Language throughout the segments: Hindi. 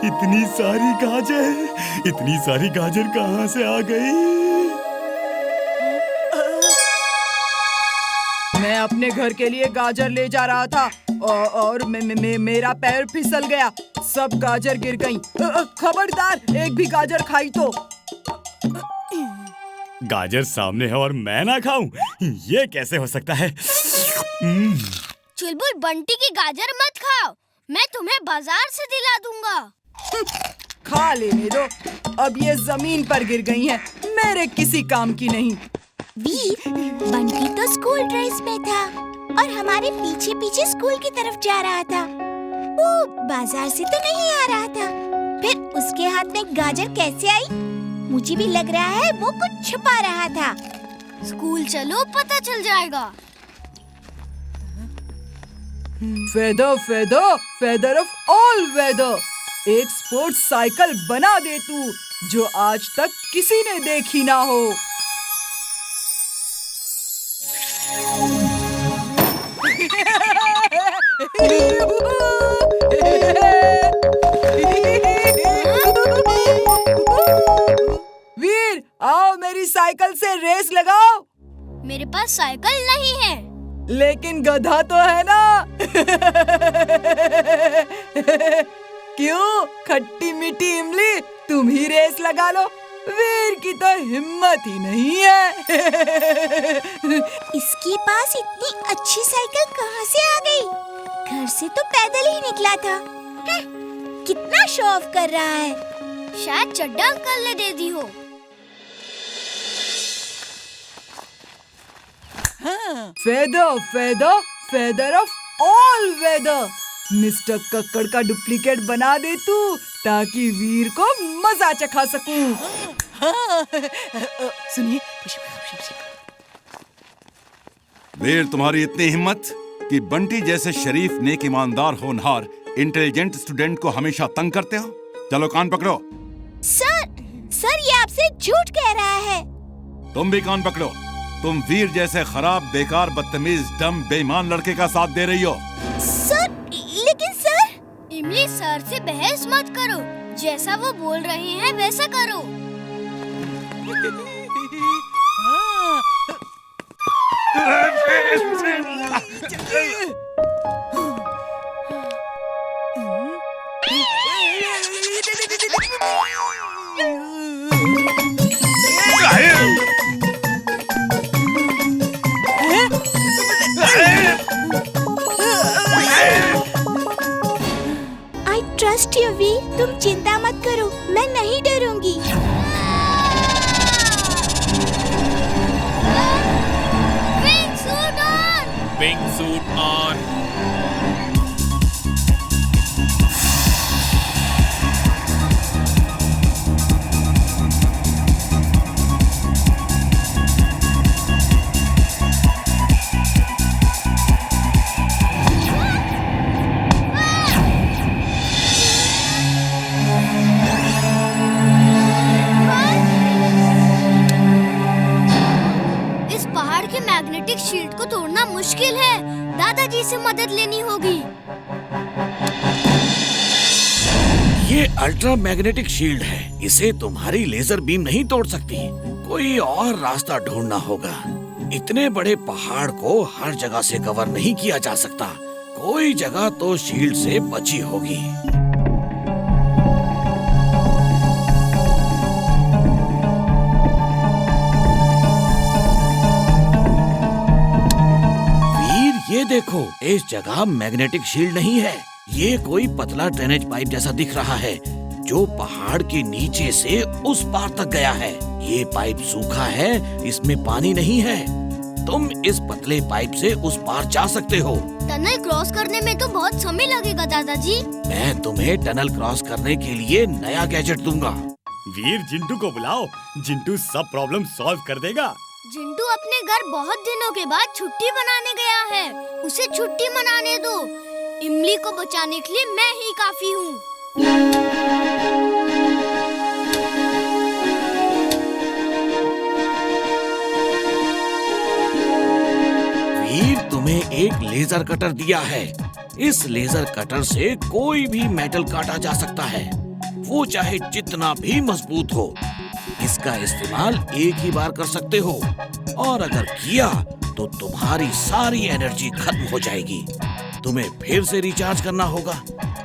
इतनी सारी गाजर कहाँ से आ गई? मैं अपने घर के लिए गाजर ले जा रहा था और मेरा पैर फिसल गया, सब गाजर गिर गईं। खबरदार, एक भी गाजर खाई तो। गाजर सामने है और मैं ना खाऊं? ये कैसे हो सकता है? चुलबुल, बंटी की गाजर मत खाओ, मैं तुम्हें बाजार से दिला दूंगा। खा लेने दो, अब ये जमीन पर गिर गई हैं, मेरे किसी काम की नहीं। बंटी तो स्कूल ड्रेस में था और हमारे पीछे पीछे स्कूल की तरफ जा रहा था। वो बाजार से तो नहीं आ रहा था, फिर उसके हाथ में गाजर कैसे आई? मुझे भी लग रहा है वो कुछ छुपा रहा था। स्कूल चलो, पता चल जाएगा। फेदर ऑफ ऑल वेदर, एक स्पोर्ट्स साइकिल बना दे तू, जो आज तक किसी ने देखी ना हो। वीर, आओ मेरी साइकिल से रेस लगाओ। मेरे पास साइकिल नहीं है। लेकिन गधा तो है ना। क्यों खट्टी मीठी इमली, तुम ही रेस लगा लो, वीर की तो हिम्मत ही नहीं है। इसके पास इतनी अच्छी साइकिल कहाँ से आ गई? घर से तो पैदल ही निकला था। कितना शो ऑफ कर रहा है। शायद चड्डा अंकल ने दे दी हो। Feather of all weather, mister Kakkar का डुप्लीकेट बना दे तू, ताकि वीर को मजा चखा सकूं। सुनिए, वीर, तुम्हारी इतनी हिम्मत कि बंटी जैसे शरीफ, नेक, ईमानदार, होनहार, इंटेलिजेंट स्टूडेंट को हमेशा तंग करते हो। चलो कान पकड़ो। सर ये आपसे झूठ कह रहा है। तुम भी कान पकड़ो। तुम वीर जैसे खराब, बेकार, बदतमीज, डम, बेईमान लड़के का साथ दे रही हो। लेकिन सर। इमली, सर से बहस मत करो, जैसा वो बोल रहे हैं वैसा करो। I trust you, वीर, तुम चिंता मत करो, मैं नहीं डरूंगी। Wing suit on! इस पहाड़ के मैग्नेटिक शील्ड को तोड़ना मुश्किल है, दादाजी से मदद लेनी होगी। ये अल्ट्रा मैग्नेटिक शील्ड है, इसे तुम्हारी लेजर बीम नहीं तोड़ सकती। कोई और रास्ता ढूंढना होगा। इतने बड़े पहाड़ को हर जगह से कवर नहीं किया जा सकता, कोई जगह तो शील्ड से बची होगी। ये देखो, इस जगह मैग्नेटिक शील्ड नहीं है। ये कोई पतला ड्रेनेज पाइप जैसा दिख रहा है, जो पहाड़ के नीचे से उस पार तक गया है। ये पाइप सूखा है, इसमें पानी नहीं है। तुम इस पतले पाइप से उस पार जा सकते हो। टनल क्रॉस करने में तो बहुत समय लगेगा दादाजी। मैं तुम्हें टनल क्रॉस करने के लिए नया गैजेट दूंगा। वीर, जिंटू को बुलाओ, जिंटू सब प्रॉब्लम सॉल्व कर देगा। जिंटू अपने घर बहुत दिनों के बाद छुट्टी मनाने गया है, उसे छुट्टी मनाने दो। इमली को बचाने के लिए मैं ही काफी हूँ। वीर, तुम्हें एक लेजर कटर दिया है। इस लेजर कटर से कोई भी मेटल काटा जा सकता है। वो चाहे जितना भी मजबूत हो। इसका इस्तेमाल एक ही बार कर सकते हो और अगर किया तो तुम्हारी सारी एनर्जी खत्म हो जाएगी। तुम्हें फिर से रिचार्ज करना होगा,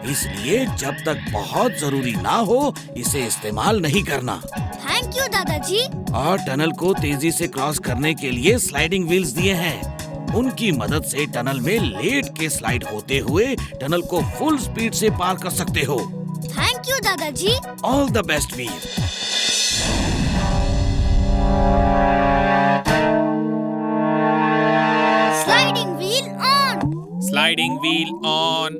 इसलिए जब तक बहुत जरूरी ना हो इसे इस्तेमाल नहीं करना। थैंक यू दादाजी। और टनल को तेजी से क्रॉस करने के लिए स्लाइडिंग व्हील्स दिए हैं। उनकी मदद से टनल में लेट के स्लाइड होते हुए टनल को फुल स्पीड से पार कर सकते हो। थैंक यू दादाजी। All the best Veer. Sliding wheel on. Sliding wheel on.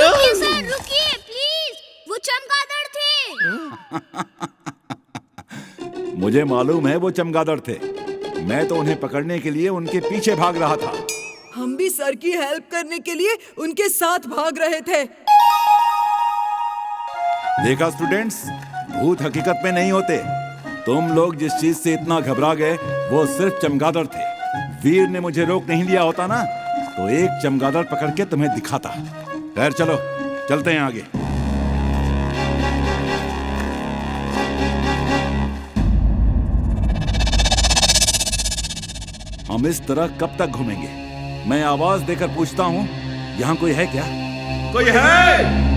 रुकिए सर, रुकिए प्लीज। वो चमगादड़ थे। मुझे मालूम है वो चमगादड़ थे। मैं तो उन्हें पकड़ने के लिए उनके पीछे भाग रहा था। हम भी सर की हेल्प करने के लिए उनके साथ भाग रहे थे। देखा स्टूडेंट्स, भूत हकीकत में नहीं होते। तुम लोग जिस चीज से इतना घबरा गए वो सिर्फ चमगादड़ थे। वीर ने मुझे रोक नहीं लिया होता ना तो एक चमगादड़ पकड़ के तुम्हें दिखाता। खैर चलो चलते हैं आगे। हम इस तरह कब तक घूमेंगे? मैं आवाज देकर पूछता हूँ, यहाँ कोई है क्या? कोई है?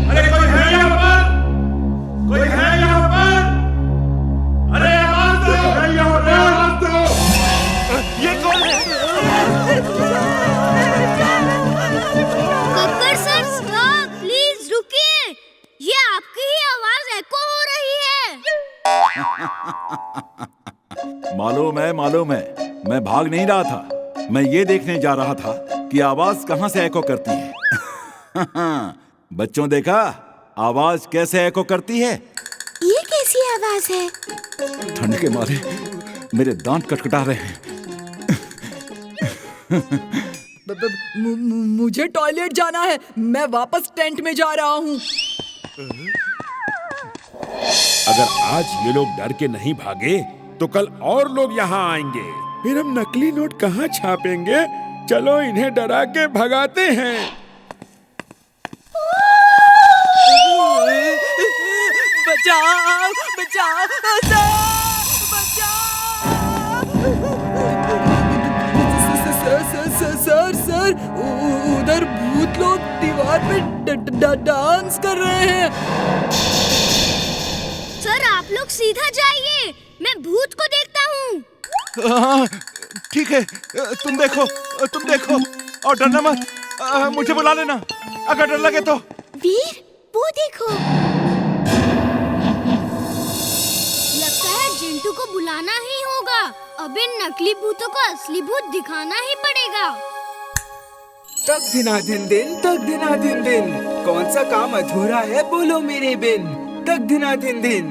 अरे कोई है यहाँ पर? कोई है यहाँ पर? अरे आवाज दो! यहाँ पर आवाज दो! ये कौन है? कक्कर सर स्टॉप, प्लीज रुकिए। ये आपकी ही आवाज एको हो रही है। मालूम है। मैं भाग नहीं रहा था। मैं ये देखने जा रहा था कि आवाज कहाँ से एको करती है। बच्चों देखा आवाज कैसे एको करती है? ये कैसी आवाज है? ठंड के मारे मेरे दांत कटकटा रहे हैं। मुझे टॉयलेट जाना है। मैं वापस टेंट में जा रहा हूँ। अगर आज ये लोग डर के नहीं भागे तो कल और लोग यहाँ आएंगे। फिर हम नकली नोट कहाँ छापेंगे? चलो इन्हें डरा के भगाते हैं। बचाओ बचाओ सर, उधर भूत लोग दीवार पे डांस कर रहे हैं। सर आप लोग सीधा जाइए, मैं भूत को देखता हूँ। हाँ, ठीक है। तुम देखो और डरना मत। मुझे बुला लेना अगर डर लगे तो। वीर, वो देखो। लगता है जिंटू को बुलाना ही होगा। अब इन नकली भूतों को असली भूत दिखाना ही पड़ेगा। तक दिना दिन दिन, तक दिना दिन दिन, कौन सा काम अधूरा है बोलो मेरे बिन। तक दिना दिन दिन।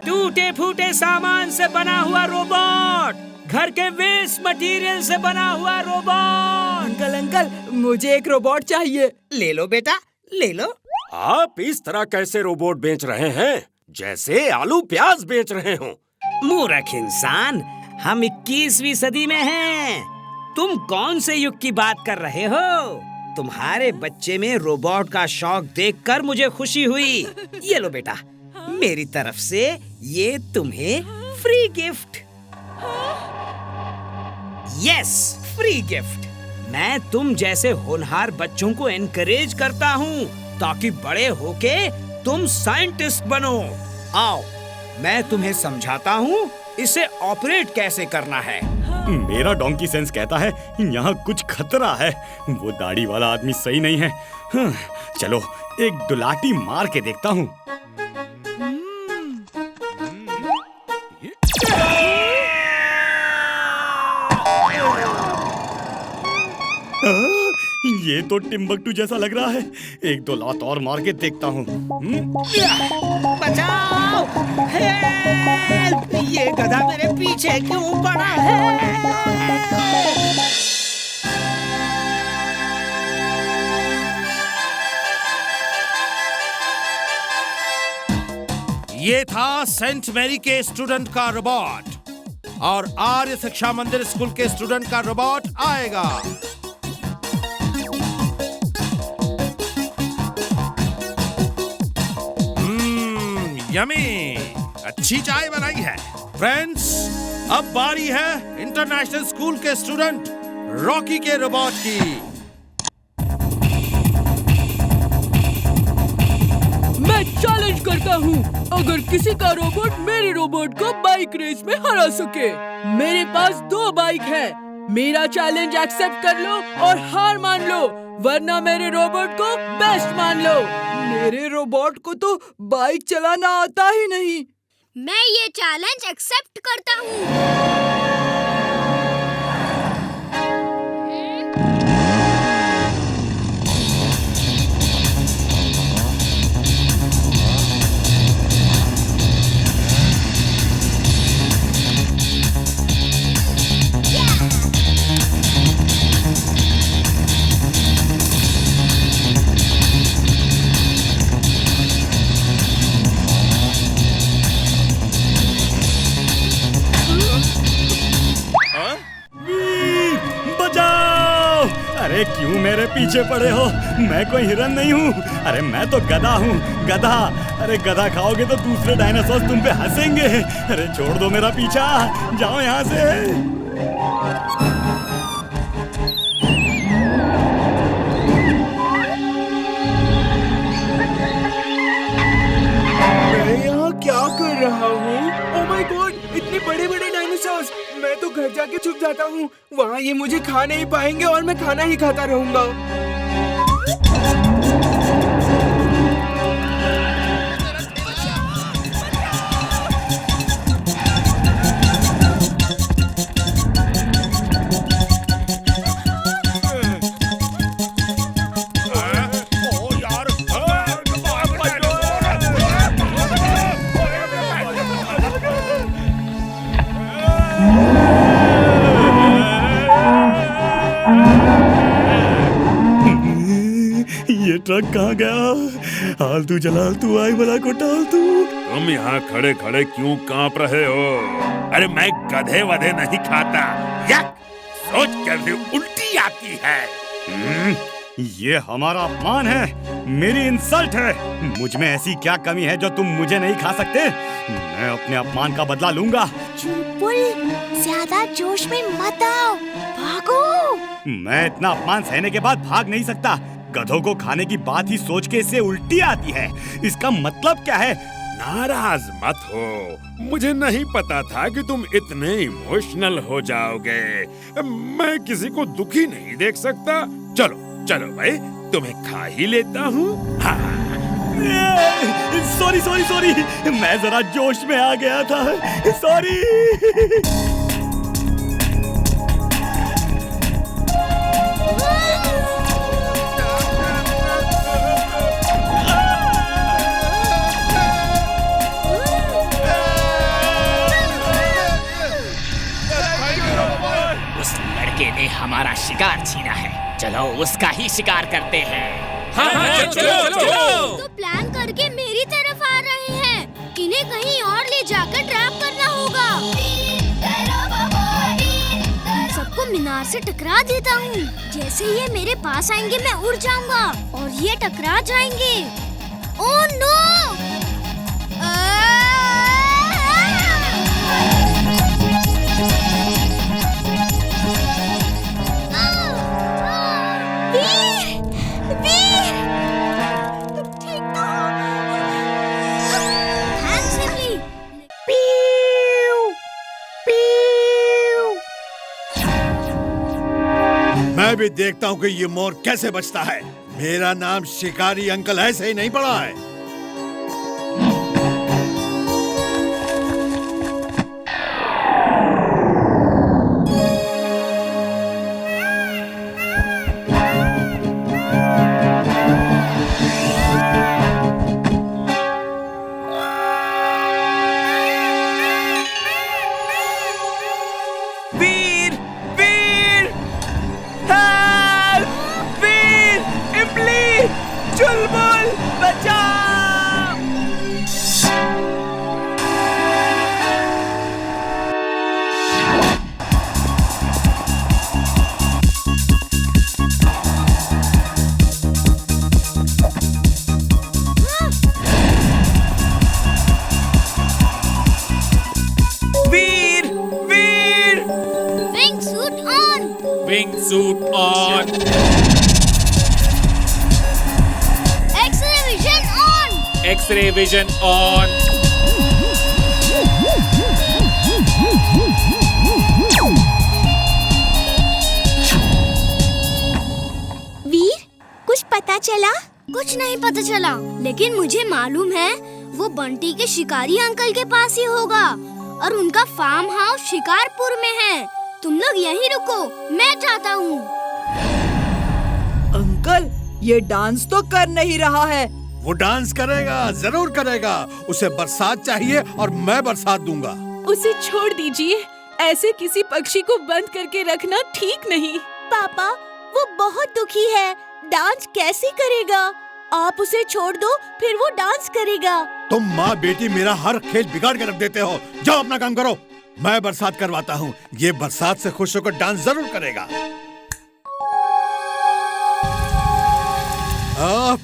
टूटे फूटे सामान से बना हुआ रोबोट, घर के वेस्ट मटेरियल से बना हुआ रोबोट। अंकल मुझे एक रोबोट चाहिए। ले लो बेटा, ले लो। आप इस तरह कैसे रोबोट बेच रहे हैं जैसे आलू प्याज बेच रहे हो? मूर्ख इंसान, हम 21वीं सदी में हैं। तुम कौन से युग की बात कर रहे हो? तुम्हारे बच्चे में रोबोट का शौक देखकर मुझे खुशी हुई। ये लो बेटा, मेरी तरफ से ये तुम्हें free gift. Yes, free gift. मैं तुम जैसे होनहार बच्चों को एनकरेज करता हूँ ताकि बड़े होके तुम साइंटिस्ट बनो। आओ, मैं तुम्हें समझाता हूँ इसे ऑपरेट कैसे करना है। मेरा डोंकी सेंस कहता है यहाँ कुछ खतरा है। वो दाढ़ी वाला आदमी सही नहीं है। चलो एक दुलाटी मार के देखता हूँ। ये तो टिम्बकटू जैसा लग रहा है। एक दो लात और मार के देखता हूँ। बचाओ! ये गधा मेरे पीछे क्यों पड़ा है? ये था सेंट मैरी के स्टूडेंट का रोबोट और आर्य शिक्षा मंदिर स्कूल के स्टूडेंट का रोबोट आएगा। यमी, अच्छी चाय बनाई है। फ्रेंड्स, अब बारी है इंटरनेशनल स्कूल के स्टूडेंट रॉकी के रोबोट की। मैं चैलेंज करता हूँ, अगर किसी का रोबोट मेरे रोबोट को बाइक रेस में हरा सके। मेरे पास 2 बाइक है। मेरा चैलेंज एक्सेप्ट कर लो और हार मान लो, वरना मेरे रोबोट को बेस्ट मान लो। मेरे रोबोट को तो बाइक चलाना आता ही नहीं। मैं ये चैलेंज एक्सेप्ट करता हूँ। अरे क्यों मेरे पीछे पड़े हो? मैं कोई हिरन नहीं हूँ। अरे मैं तो गधा हूँ, गधा। अरे गधा खाओगे तो दूसरे डायनासोर तुम पे हंसेंगे। अरे छोड़ दो मेरा पीछा, जाओ यहाँ से। मैं यहाँ क्या कर रहा हूँ? ओह माय गॉड, इतने बड़े बड़े डायनासोर्स! मैं तो घर जाके छुप जाता हूँ। वहाँ ये मुझे खा नहीं पाएंगे और मैं खाना ही खाता रहूँगा। ट्रक कहाँ गया? आलतू जलालतू आग भला को टालतू। तुम यहाँ खड़े खड़े क्यों कांप रहे हो? अरे मैं गधे वधे नहीं खाता। यक! सोच कर भी उल्टी आती है। ये हमारा अपमान है, मेरी इंसल्ट है। मुझ में ऐसी क्या कमी है जो तुम मुझे नहीं खा सकते? मैं अपने अपमान का बदला लूंगा। चुलबुल, ज्यादा जोश में मत आओ, भागो। मैं इतना अपमान सहने के बाद भाग नहीं सकता। गधों को खाने की बात ही सोच के इससे उल्टी आती है। इसका मतलब क्या है? नाराज मत हो, मुझे नहीं पता था कि तुम इतने इमोशनल हो जाओगे। मैं किसी को दुखी नहीं देख सकता। चलो चलो भाई, तुम्हें खा ही लेता हूँ। सॉरी सॉरी सॉरी, मैं जरा जोश में आ गया था। सॉरी। ने हमारा शिकार छीना है, चलो उसका ही शिकार करते हैं। हाँ, चलो। तो प्लान करके मेरी तरफ आ रहे हैं। इन्हें कहीं और ले जाकर ट्रैप करना होगा। सबको मीनार से टकरा देता हूँ। जैसे ये मेरे पास आएंगे मैं उड़ जाऊंगा और ये टकरा जाएंगे। Oh no! मैं भी देखता हूँ कि ये मोर कैसे बचता है। मेरा नाम शिकारी अंकल ऐसे ही नहीं पड़ा है। Suit on. X ray vision on. X ray vision on. Veer, कुछ पता चला? कुछ नहीं पता चला, लेकिन मुझे मालूम है वो बंटी के शिकारी अंकल के पास ही होगा और उनका फार्म हाउस शिकारपुर में है। तुम लोग यहीं रुको, मैं जाता हूँ। अंकल, ये डांस तो कर नहीं रहा है। वो डांस करेगा, जरूर करेगा। उसे बरसात चाहिए और मैं बरसात दूंगा। उसे छोड़ दीजिए, ऐसे किसी पक्षी को बंद करके रखना ठीक नहीं। पापा, वो बहुत दुखी है, डांस कैसे करेगा? आप उसे छोड़ दो, फिर वो डांस करेगा। तुम माँ बेटी मेरा हर खेल बिगाड़ के रख देते हो। जाओ अपना काम करो, मैं बरसात करवाता हूँ। ये बरसात से खुश होकर डांस जरूर करेगा।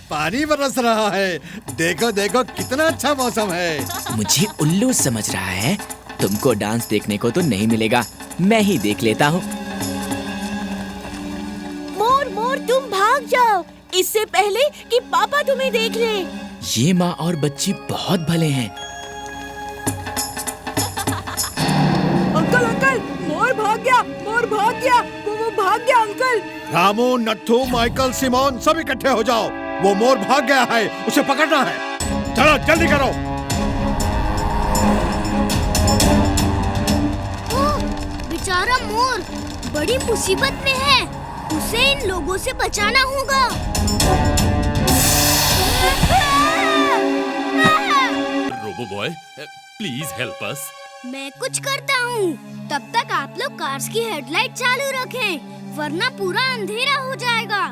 पानी बरस रहा है। देखो देखो कितना अच्छा मौसम है। मुझे उल्लू समझ रहा है। तुमको डांस देखने को तो नहीं मिलेगा, मैं ही देख लेता हूँ। मोर मोर, तुम भाग जाओ, इससे पहले कि पापा तुम्हें देख ले। ये माँ और बच्ची बहुत भले हैं। अंकल अंकल, मोर भाग गया, मोर भाग गया, वो भाग गया अंकल। रामू, नट्ठू, माइकल, सिमोन सब इकट्ठे हो जाओ। वो मोर भाग गया है, उसे पकड़ना है। चलो जल्दी करो। ओह, बेचारा मोर बड़ी मुसीबत में है। उसे इन लोगों से बचाना होगा। Robo boy, please help us. मैं कुछ करता हूँ। तब तक आप लोग कार्स की हेडलाइट चालू रखें, वरना पूरा अंधेरा हो जाएगा।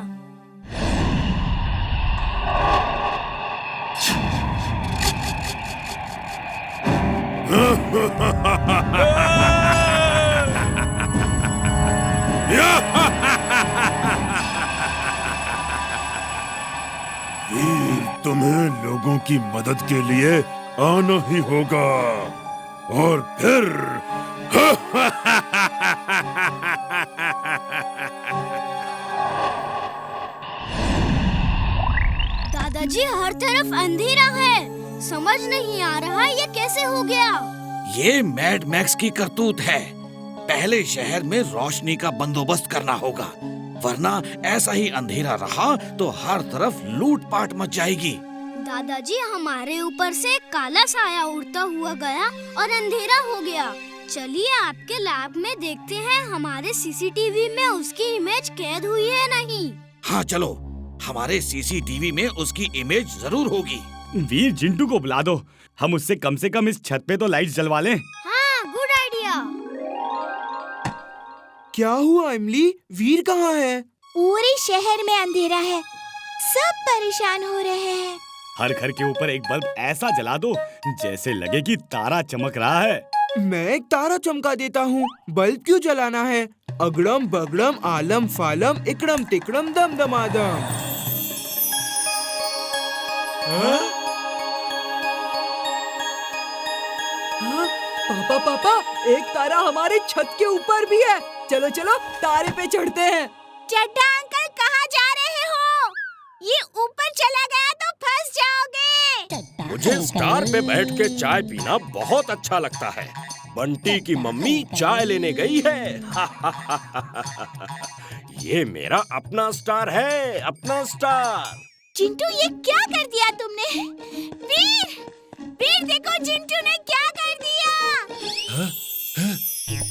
वीर, तुम्हें लोगों की मदद के लिए आना ही होगा और फिर दादाजी, हर तरफ अंधेरा है। समझ नहीं आ रहा ये कैसे हो गया। ये मैड मैक्स की करतूत है। पहले शहर में रोशनी का बंदोबस्त करना होगा, वरना ऐसा ही अंधेरा रहा तो हर तरफ लूटपाट मच जाएगी। दादाजी, हमारे ऊपर से काला साया उड़ता हुआ गया और अंधेरा हो गया। चलिए आपके लैब में देखते हैं हमारे सीसीटीवी में उसकी इमेज कैद हुई है नहीं। हाँ चलो, हमारे सीसीटीवी में उसकी इमेज जरूर होगी। वीर, जिंटू को बुला दो, हम उससे कम से कम इस छत पे तो लाइट जलवा लें। हाँ, गुड आइडिया। क्या हुआ इमली, वीर कहाँ है? पूरे शहर में अंधेरा है, सब परेशान हो रहे हैं। हर घर के ऊपर एक बल्ब ऐसा जला दो जैसे लगे कि तारा चमक रहा है। मैं एक तारा चमका देता हूँ। बल्ब क्यों जलाना है? अगड़म बगड़म आलम फालम इकड़म तिकड़म दम दमादम। पापा पापा, एक तारा हमारे छत के ऊपर भी है। चलो चलो तारे पे चढ़ते हैं। चड्ढा अंकल, कहाँ जा रहे हो? ये ऊपर चला गया तो फंस जाओगे। मुझे स्टार पे बैठ के चाय पीना बहुत अच्छा लगता है। बंटी की मम्मी चाय लेने गई है। ये मेरा अपना स्टार है, अपना स्टार। चिंटू, ये क्या कर दिया तुमने? वीर, वीर देखो, चिंटू ने क्या कर दिया।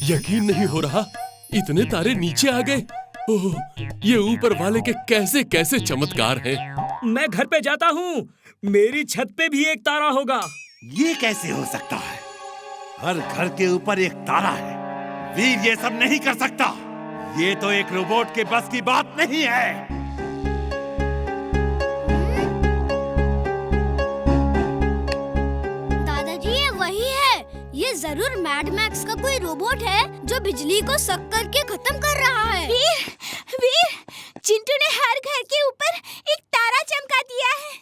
यकीन नहीं हो रहा, इतने तारे नीचे आ गए। ओह, ये ऊपर वाले के कैसे कैसे चमत्कार हैं। मैं घर पे जाता हूँ, मेरी छत पे भी एक तारा होगा। ये कैसे हो सकता है? हर घर के ऊपर एक तारा है। वीर ये सब नहीं कर सकता। ये तो एक रोबोट के बस की बात नहीं है। दादाजी, ये वही है। ये जरूर मैड मैक्स का कोई रोबोट है जो बिजली को सक करके खत्म कर रहा है। वीर, चिंटू ने हर घर के ऊपर एक तारा चमका दिया है।